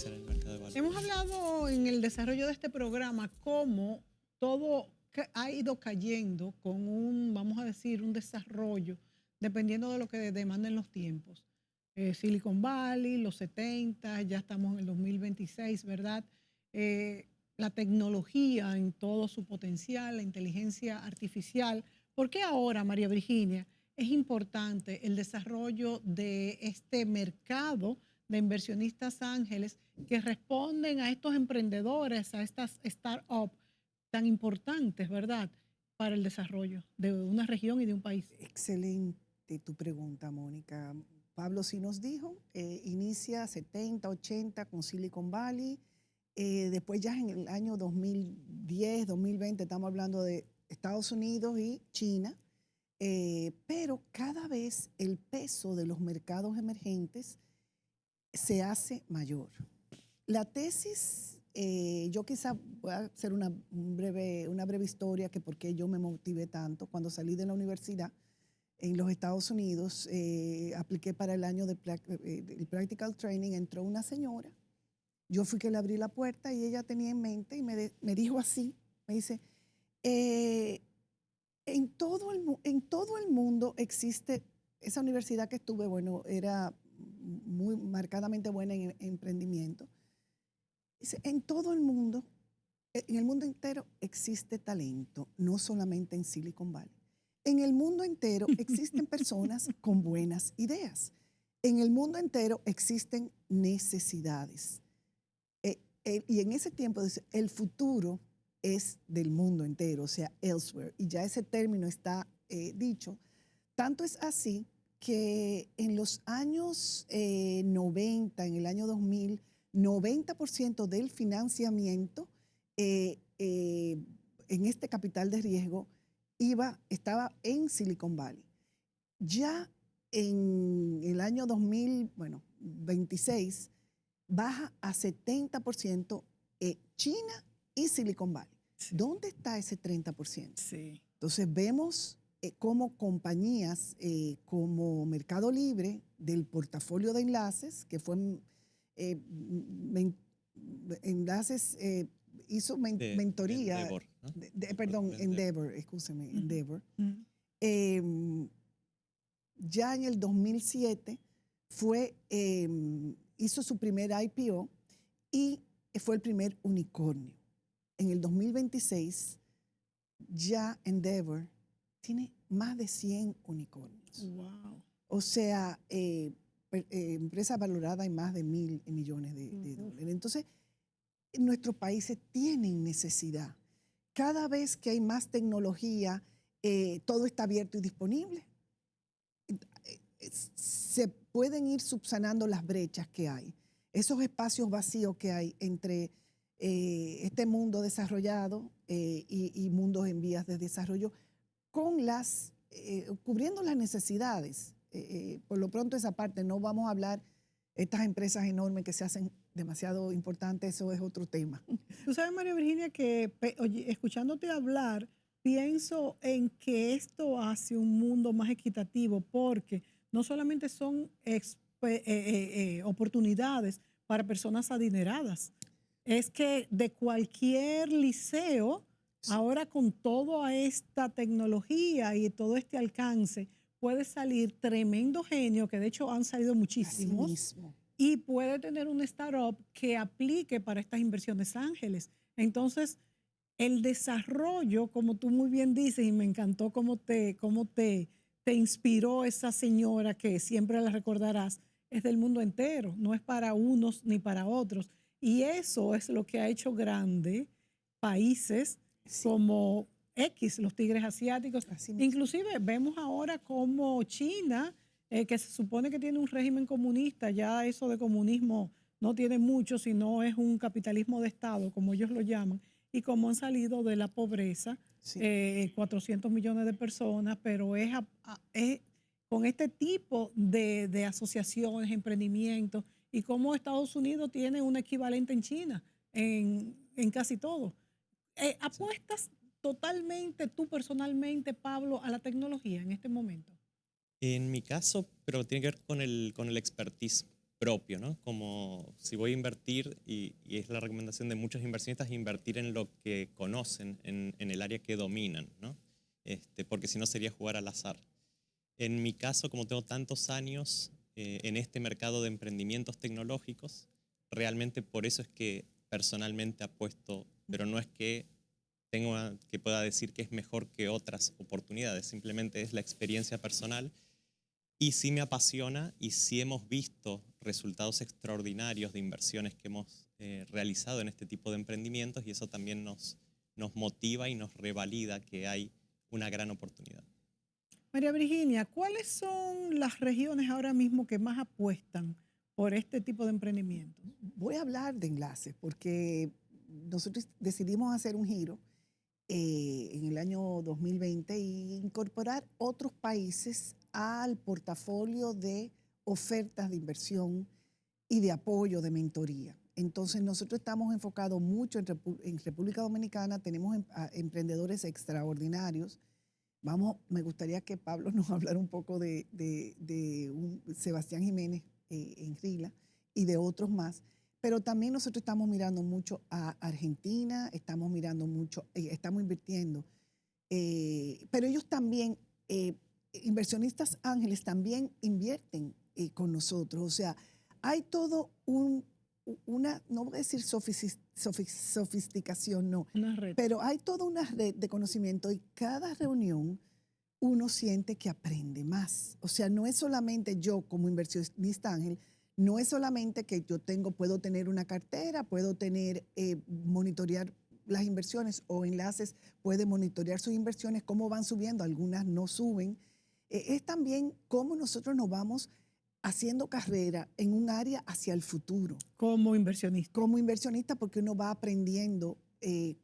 crecer en el mercado de valores. Hemos hablado en el desarrollo de este programa cómo todo ha ido cayendo con un, vamos a decir, un desarrollo dependiendo de lo que demanden los tiempos. Silicon Valley, los 70, ya estamos en el 2026, ¿verdad? La tecnología en todo su potencial, la inteligencia artificial. ¿Por qué ahora, María Virginia, es importante el desarrollo de este mercado de inversionistas ángeles que responden a estos emprendedores, a estas startups tan importantes, ¿verdad?, para el desarrollo de una región y de un país? Excelente tu pregunta, Mónica. Pablo sí nos dijo, inicia 70, 80 con Silicon Valley, después ya en el año 2010, 2020 estamos hablando de Estados Unidos y China, pero cada vez el peso de los mercados emergentes se hace mayor. La tesis, yo quizá voy a hacer una breve historia que por qué yo me motivé tanto. Cuando salí de la universidad en los Estados Unidos, apliqué para el año del Practical Training, entró una señora, yo fui que le abrí la puerta y ella tenía en mente y me dijo así, me dice, en todo el mundo existe, esa universidad que estuve, bueno, era muy marcadamente buena en emprendimiento. Dice, en todo el mundo, en el mundo entero existe talento, no solamente en Silicon Valley. En el mundo entero existen personas con buenas ideas. En el mundo entero existen necesidades. Y en ese tiempo, dice, el futuro es del mundo entero, o sea, elsewhere. Y ya ese término está dicho. Tanto es así que en los años 90, en el año 2000, 90% del financiamiento en este capital de riesgo estaba en Silicon Valley. Ya en el año 2026 baja a 70% China y Silicon Valley. Sí. ¿Dónde está ese 30%? Sí. Entonces vemos cómo compañías como Mercado Libre, del portafolio de enlaces, que fue enlaces, hizo mentoría, Endeavor, ¿no? perdón, Endeavor, escúcheme, Endeavor. Uh-huh. Ya en el 2007 hizo su primer IPO y fue el primer unicornio. En el 2026 ya Endeavor tiene más de 100 unicornios. Wow. O sea, empresa valorada en más de 1.000 millones de dólares. Entonces, nuestros países tienen necesidad. Cada vez que hay más tecnología, todo está abierto y disponible. Se pueden ir subsanando las brechas que hay, esos espacios vacíos que hay entre este mundo desarrollado y mundos en vías de desarrollo, cubriendo las necesidades. Por lo pronto esa parte, no vamos a hablar estas empresas enormes que se hacen demasiado importantes, eso es otro tema. Tú sabes, María Virginia, que oye, escuchándote hablar, pienso en que esto hace un mundo más equitativo porque no solamente son oportunidades para personas adineradas, es que de cualquier liceo, ahora con toda esta tecnología y todo este alcance, puede salir tremendo genio, que de hecho han salido muchísimos, Así mismo. y puede tener un startup que aplique para estas inversiones ángeles. Entonces, el desarrollo, como tú muy bien dices, y me encantó cómo te inspiró esa señora que siempre la recordarás, es del mundo entero, no es para unos ni para otros. Y eso es lo que ha hecho grande países como los tigres asiáticos. Inclusive vemos ahora como China, que se supone que tiene un régimen comunista, ya eso de comunismo no tiene mucho, sino es un capitalismo de Estado, como ellos lo llaman, y cómo han salido de la pobreza, 400 millones de personas, pero es con este tipo de asociaciones, emprendimientos, y cómo Estados Unidos tiene un equivalente en China, en casi todo. ¿Apuestas totalmente, tú personalmente, Pablo, a la tecnología en este momento? En mi caso, pero tiene que ver con el expertise propio, ¿no? Como si voy a invertir, y es la recomendación de muchos inversionistas, invertir en lo que conocen, en el área que dominan, ¿no? Porque si no sería jugar al azar. En mi caso, como tengo tantos años en este mercado de emprendimientos tecnológicos, realmente por eso es que personalmente apuesto, pero no es que que pueda decir que es mejor que otras oportunidades, simplemente es la experiencia personal y sí me apasiona y sí hemos visto resultados extraordinarios de inversiones que hemos realizado en este tipo de emprendimientos y eso también nos motiva y nos revalida que hay una gran oportunidad. María Virginia, ¿cuáles son las regiones ahora mismo que más apuestan por este tipo de emprendimientos? Voy a hablar de enlaces porque nosotros decidimos hacer un giro en el año 2020 y incorporar otros países al portafolio de ofertas de inversión y de apoyo, de mentoría. Entonces nosotros estamos enfocados mucho en República Dominicana, tenemos emprendedores extraordinarios. Me gustaría que Pablo nos hablara un poco de Sebastián Jiménez en Rila y de otros más. Pero también nosotros estamos mirando mucho a Argentina, estamos mirando mucho, estamos invirtiendo. Pero ellos también, inversionistas ángeles, también invierten con nosotros. O sea, hay todo no voy a decir sofisticación, no, Una red. pero hay toda una red de conocimiento y cada reunión uno siente que aprende más. O sea, no es solamente yo como inversionista ángel, no es solamente que puedo tener una cartera, puedo tener, monitorear las inversiones o enlaces, puede monitorear sus inversiones, cómo van subiendo, algunas no suben. Es también cómo nosotros nos vamos haciendo carrera en un área hacia el futuro. Como inversionista. Como inversionista, porque uno va aprendiendo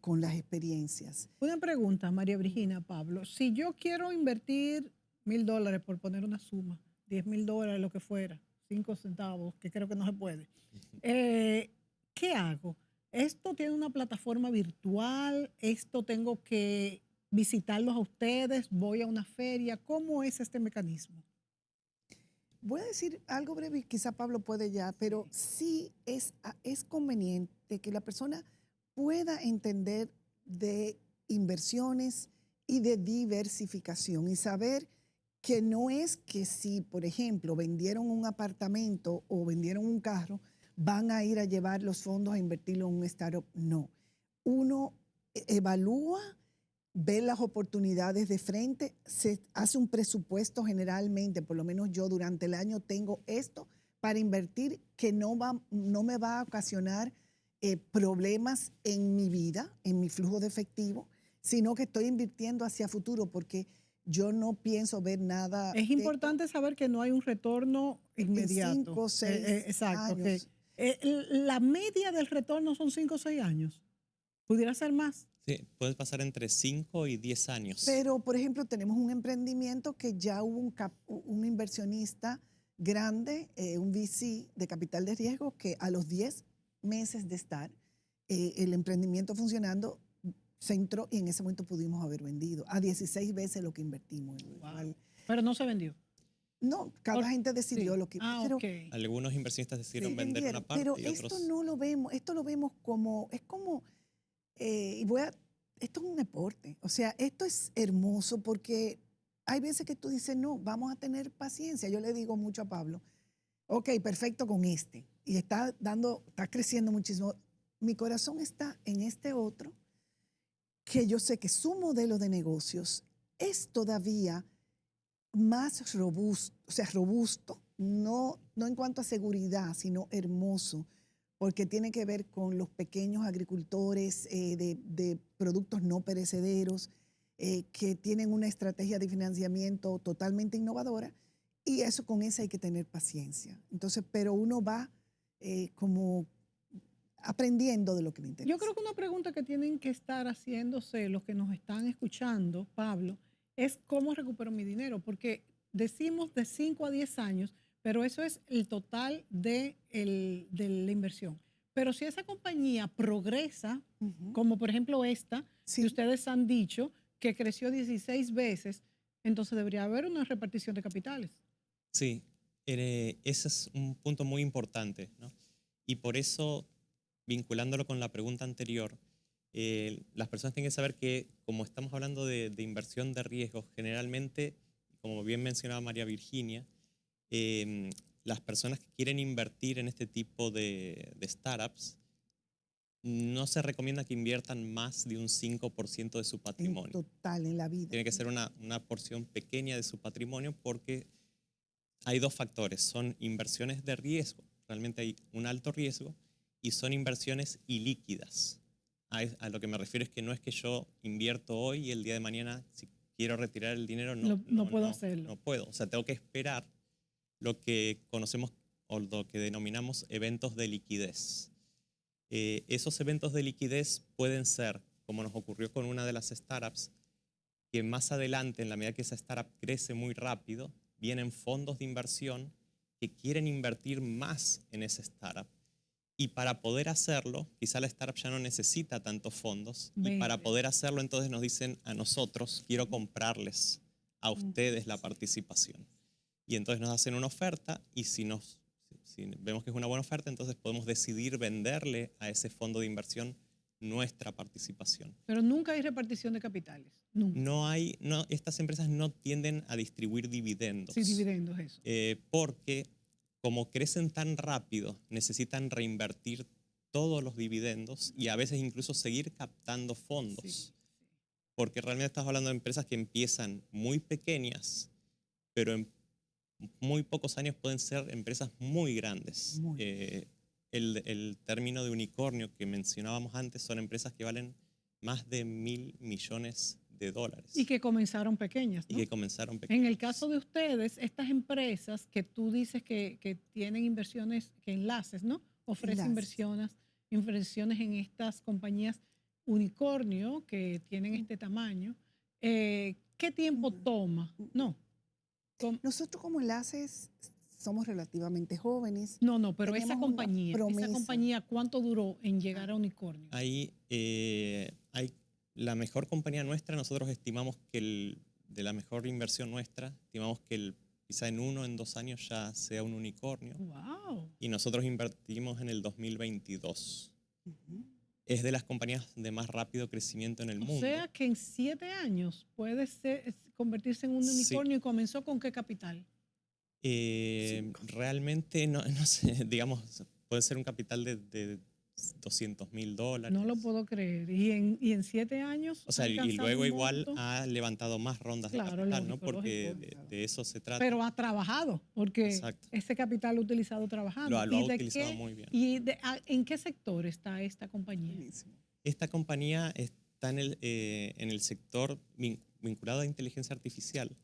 con las experiencias. Una pregunta, María Virginia, Pablo. Si yo quiero invertir $1,000, por poner una suma, $10,000, lo que fuera, 5 centavos, que creo que no se puede, ¿qué hago? ¿Esto tiene una plataforma virtual? ¿Esto tengo que visitarlos a ustedes? ¿Voy a una feria? ¿Cómo es este mecanismo? Voy a decir algo breve y quizá Pablo puede ya, pero sí es conveniente que la persona pueda entender de inversiones y de diversificación y saber que no es que si, por ejemplo, vendieron un apartamento o vendieron un carro, van a ir a llevar los fondos a invertirlo en un startup. No. Uno evalúa, ve las oportunidades de frente, se hace un presupuesto generalmente, por lo menos yo durante el año tengo esto para invertir que no me va a ocasionar problemas en mi vida, en mi flujo de efectivo, sino que estoy invirtiendo hacia futuro porque yo no pienso ver nada Es de esto importante saber que no hay un retorno en inmediato. 5 o 6 Exacto. años. La media del retorno son 5 o 6 años. ¿Pudiera ser más? Sí, puede pasar entre 5 y 10 años. Pero, por ejemplo, tenemos un emprendimiento que ya hubo un inversionista grande, un VC de capital de riesgo, que a los 10 meses de estar el emprendimiento funcionando, se entró y en ese momento pudimos haber vendido a 16 veces lo que invertimos. Wow. Pero no se vendió. No, cada gente decidió Sí. lo que... Ah, pero, ok. Algunos inversionistas decidieron sí, vender una parte pero y esto otros... no lo vemos, esto lo vemos como, es como, esto es un deporte, o sea, esto es hermoso porque hay veces que tú dices, no, vamos a tener paciencia. Yo le digo mucho a Pablo, ok, perfecto con este, y está creciendo muchísimo. Mi corazón está en este otro, que yo sé que su modelo de negocios es todavía más robusto, o sea, robusto, no en cuanto a seguridad, sino hermoso, porque tiene que ver con los pequeños agricultores de productos no perecederos, que tienen una estrategia de financiamiento totalmente innovadora, y eso con eso hay que tener paciencia. Entonces, pero uno va como aprendiendo de lo que le interesa. Yo creo que una pregunta que tienen que estar haciéndose los que nos están escuchando, Pablo, es cómo recupero mi dinero, porque decimos de 5 a 10 años, pero eso es el total de la inversión. Pero si esa compañía progresa, como por ejemplo esta, Sí. que ustedes han dicho que creció 16 veces, entonces debería haber una repartición de capitales. Sí, Ese es un punto muy importante, ¿no? Y por eso, vinculándolo con la pregunta anterior, las personas tienen que saber que, como estamos hablando de inversión de riesgos, generalmente, como bien mencionaba María Virginia, em, las personas que quieren invertir en este tipo de startups, no se recomienda que inviertan más de un 5% de su En patrimonio. total, en la vida. Tiene que ser una porción pequeña de su patrimonio porque hay dos factores. Son inversiones de riesgo, realmente hay un alto riesgo, y son inversiones ilíquidas. A lo que me refiero es que no es que yo invierto hoy y el día de mañana, si quiero retirar el dinero, No puedo hacerlo. no puedo. O sea, tengo que esperar lo que conocemos o lo que denominamos eventos de liquidez. Esos eventos de liquidez pueden ser, como nos ocurrió con una de las startups, que más adelante, en la medida que esa startup crece muy rápido, vienen fondos de inversión que quieren invertir más en esa startup. Y para poder hacerlo, quizá la startup ya no necesita tantos fondos. Y para poder hacerlo, entonces nos dicen a nosotros, quiero comprarles a ustedes la participación. Y entonces nos hacen una oferta y si vemos que es una buena oferta, entonces podemos decidir venderle a ese fondo de inversión nuestra participación. Pero nunca hay repartición de capitales. Nunca. Estas empresas no tienden a distribuir dividendos. Sí, dividendos, eso. Porque como crecen tan rápido, necesitan reinvertir todos los dividendos y a veces incluso seguir captando fondos. Sí. Porque realmente estamos hablando de empresas que empiezan muy pequeñas, pero en muy pocos años pueden ser empresas muy grandes. El término de unicornio que mencionábamos antes son empresas que valen más de $1.000 millones. Y que comenzaron pequeñas, ¿no? Y que comenzaron pequeñas. En el caso de ustedes, estas empresas que tú dices que tienen inversiones, que enlaces, ¿no? Ofrecen inversiones en estas compañías unicornio que tienen este tamaño. ¿Qué tiempo toma? No. Nosotros como enlaces somos relativamente jóvenes. No, pero esa compañía, ¿cuánto duró en llegar a unicornio? Ahí la mejor compañía nuestra, nosotros estimamos que de la mejor inversión nuestra, estimamos que quizá en 1 o en 2 años ya sea un unicornio. ¡Wow! Y nosotros invertimos en el 2022. Es de las compañías de más rápido crecimiento en el mundo. O sea que en 7 años puede convertirse en un unicornio. ¿Y comenzó con qué capital? Realmente no sé, digamos, puede ser un capital de $200.000. No lo puedo creer. ¿Y en 7 años? O sea, y luego igual ha levantado más rondas de capital, lógico, ¿no? Porque de eso se trata. Pero ha trabajado, porque Exacto. ese capital lo ha utilizado trabajando. Lo ha utilizado muy bien. ¿Y en qué sector está esta compañía? Esta compañía está en el sector vinculado a inteligencia artificial,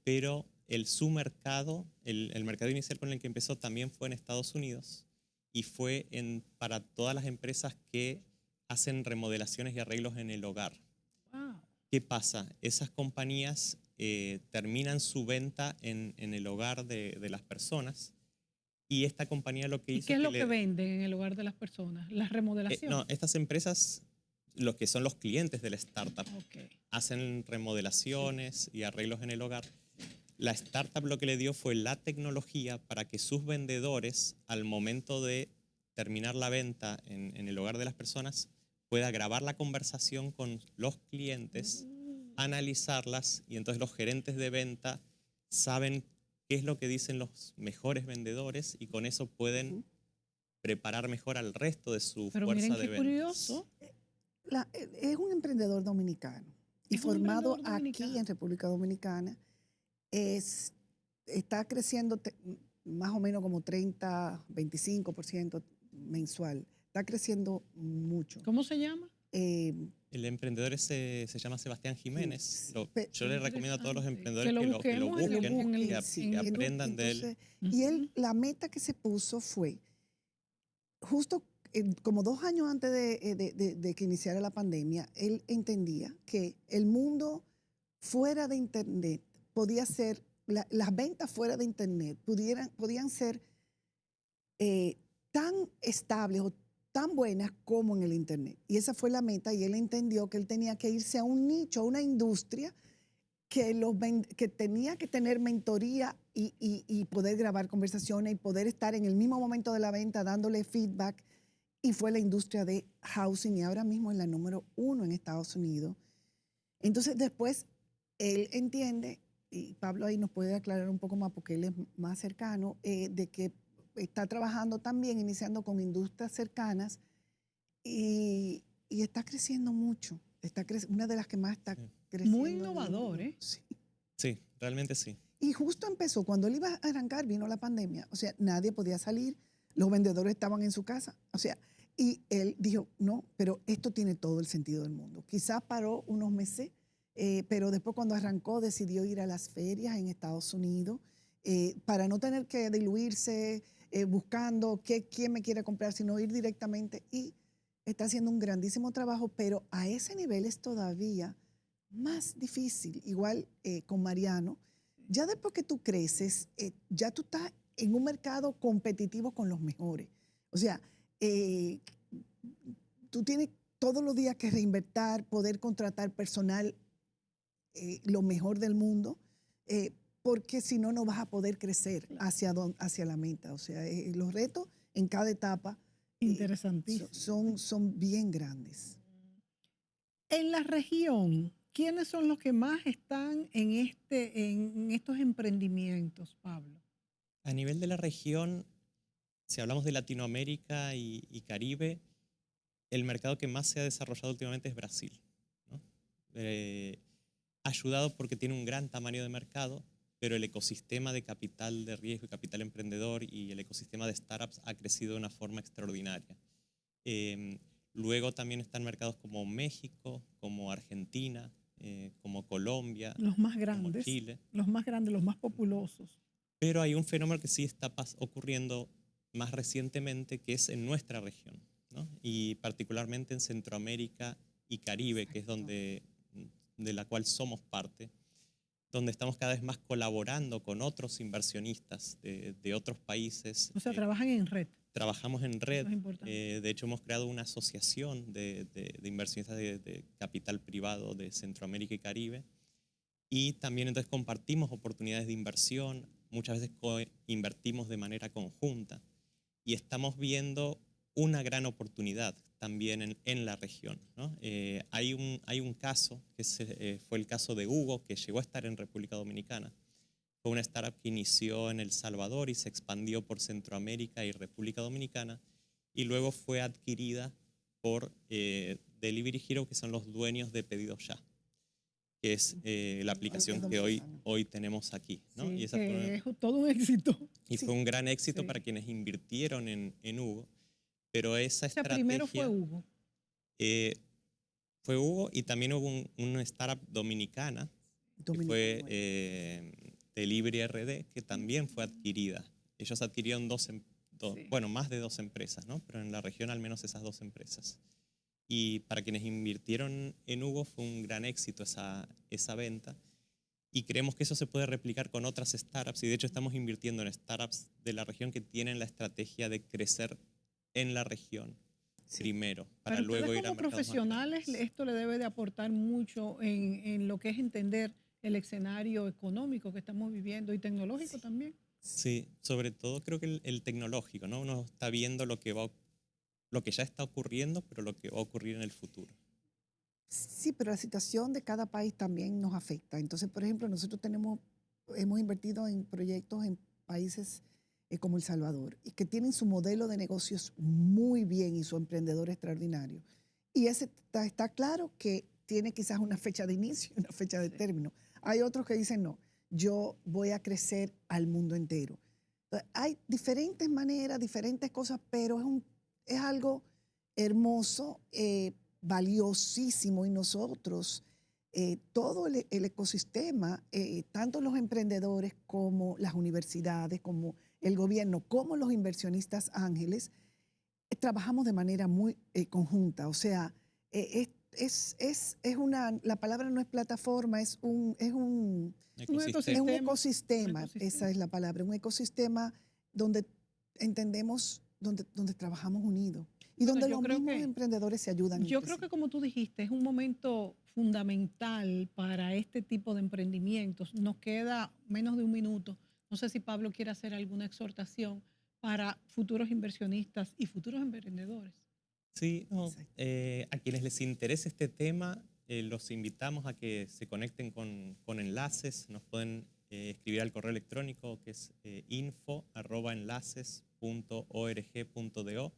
pero su mercado, el mercado inicial con el que empezó también fue en Estados Unidos y fue para todas las empresas que hacen remodelaciones y arreglos en el hogar. Wow. ¿Qué pasa? Esas compañías terminan su venta en el hogar de las personas y esta compañía lo que hizo... ¿Y qué es lo que venden en el hogar de las personas? ¿Las remodelaciones? No, estas empresas, los que son los clientes de la startup, Okay, hacen remodelaciones y arreglos en el hogar. La startup lo que le dio fue la tecnología para que sus vendedores, al momento de terminar la venta en el hogar de las personas, pueda grabar la conversación con los clientes, analizarlas, y entonces los gerentes de venta saben qué es lo que dicen los mejores vendedores y con eso pueden preparar mejor al resto de su fuerza de ventas. Curioso. Es un emprendedor dominicano y formado aquí en República Dominicana. Está creciendo más o menos como 30-25% mensual. Está creciendo mucho. ¿Cómo se llama? El emprendedor se llama Sebastián Jiménez. Yo le recomiendo a todos los emprendedores que lo busquen, que aprendan de él. Y él, la meta que se puso fue, justo como 2 años antes de que iniciara la pandemia, él entendía que el mundo fuera de Internet podía ser, las ventas fuera de Internet podían ser tan estables o tan buenas como en el Internet. Y esa fue la meta, y él entendió que él tenía que irse a un nicho, a una industria que tenía que tener mentoría y poder grabar conversaciones y poder estar en el mismo momento de la venta dándole feedback. Y fue la industria de housing y ahora mismo es la número 1 en Estados Unidos. Entonces después él entiende, y Pablo ahí nos puede aclarar un poco más porque él es más cercano, de que está trabajando también, iniciando con industrias cercanas y está creciendo mucho. Una de las que más está creciendo. Muy en el innovador, mundo. ¿eh? Sí. Sí, realmente sí. Y justo empezó, cuando él iba a arrancar, vino la pandemia. O sea, nadie podía salir, los vendedores estaban en su casa. O sea, y él dijo, no, pero esto tiene todo el sentido del mundo. Quizás paró unos meses, pero después cuando arrancó decidió ir a las ferias en Estados Unidos para no tener que diluirse buscando quién me quiere comprar, sino ir directamente. Y está haciendo un grandísimo trabajo, pero a ese nivel es todavía más difícil. Igual con Mariano. Ya después que tú creces, ya tú estás en un mercado competitivo con los mejores. O sea, tú tienes todos los días que reinvertir, poder contratar personal lo mejor del mundo, porque si no, no vas a poder crecer hacia la meta. O sea, los retos en cada etapa Interesantísimo. son bien grandes. En la región, ¿quiénes son los que más están en estos emprendimientos, Pablo? A nivel de la región, si hablamos de Latinoamérica y Caribe, el mercado que más se ha desarrollado últimamente es Brasil, ¿no? Ayudado porque tiene un gran tamaño de mercado, pero el ecosistema de capital de riesgo y capital emprendedor y el ecosistema de startups ha crecido de una forma extraordinaria. Luego también están mercados como México, como Argentina, como Colombia, Los más como grandes, Chile. los más grandes, los más populosos. Pero hay un fenómeno que sí está ocurriendo más recientemente, que es en nuestra región, ¿no? Y particularmente en Centroamérica y Caribe, que es de la cual somos parte, donde estamos cada vez más colaborando con otros inversionistas de otros países. O sea, trabajan en red. Trabajamos en red. Eso es importante. De hecho, hemos creado una asociación de inversionistas de capital privado de Centroamérica y Caribe. Y también entonces compartimos oportunidades de inversión, muchas veces invertimos de manera conjunta y estamos viendo una gran oportunidad también en la región, ¿no? Hay un caso, que fue el caso de Hugo, que llegó a estar en República Dominicana. Fue una startup que inició en El Salvador y se expandió por Centroamérica y República Dominicana y luego fue adquirida por Delivery Hero, que son los dueños de Pedido Ya, que es la aplicación que hoy tenemos aquí, ¿no? Sí, Y esa es todo un éxito. y Sí. fue un gran éxito Sí. para quienes invirtieron en Hugo, pero esa O sea, estrategia... primero fue Hugo. Fue Hugo y también hubo una startup dominicana, que fue Delivery RD, que también fue adquirida. Ellos adquirieron Sí. bueno, más de 2 empresas, ¿no? Pero en la región al menos esas 2 empresas. Y para quienes invirtieron en Hugo fue un gran éxito esa venta. Y creemos que eso se puede replicar con otras startups. Y de hecho estamos invirtiendo en startups de la región que tienen la estrategia de crecer en la región primero, para Pero luego ustedes ir a como mercados más profesionales, grandes. esto le debe de aportar mucho en lo que es entender el escenario económico que estamos viviendo y tecnológico también. Sí, sobre todo creo que el tecnológico, ¿no? Uno está viendo lo que ya está ocurriendo, pero lo que va a ocurrir en el futuro. Sí, pero la situación de cada país también nos afecta. Entonces, por ejemplo, nosotros hemos invertido en proyectos en países como El Salvador y que tienen su modelo de negocios muy bien y su emprendedor extraordinario. Y ese está claro que tiene quizás una fecha de inicio y una fecha de término. Hay otros que dicen, no, yo voy a crecer al mundo entero. Entonces, hay diferentes maneras, diferentes cosas, pero es algo hermoso, valiosísimo y nosotros, todo el ecosistema, tanto los emprendedores como las universidades, como el gobierno, como los inversionistas ángeles, trabajamos de manera muy conjunta. O sea, la palabra no es plataforma, es un ecosistema, esa es la palabra, un ecosistema donde entendemos, donde trabajamos unidos y Bueno, donde yo los creo mismos que- emprendedores se ayudan. Yo creo que como tú dijiste, es un momento fundamental para este tipo de emprendimientos. Nos queda menos de un minuto. No sé si Pablo quiere hacer alguna exhortación para futuros inversionistas y futuros emprendedores. Sí, no, Exacto. a quienes les interese este tema, los invitamos a que se conecten con enlaces. Nos pueden escribir al correo electrónico que es info@enlaces.org.do,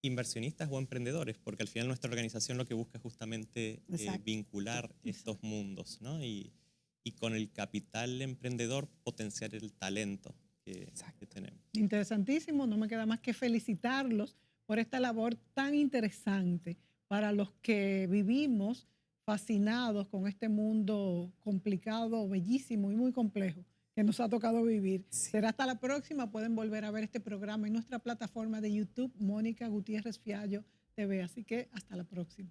inversionistas o emprendedores, porque al final nuestra organización lo que busca es justamente Exacto. vincular estos mundos, ¿no? Y con el capital emprendedor potenciar el talento que Exacto. tenemos. Interesantísimo, no me queda más que felicitarlos por esta labor tan interesante para los que vivimos fascinados con este mundo complicado, bellísimo y muy complejo que nos ha tocado vivir. Sí. Será hasta la próxima, pueden volver a ver este programa en nuestra plataforma de YouTube, Mónica Gutiérrez Fiallo TV, así que hasta la próxima.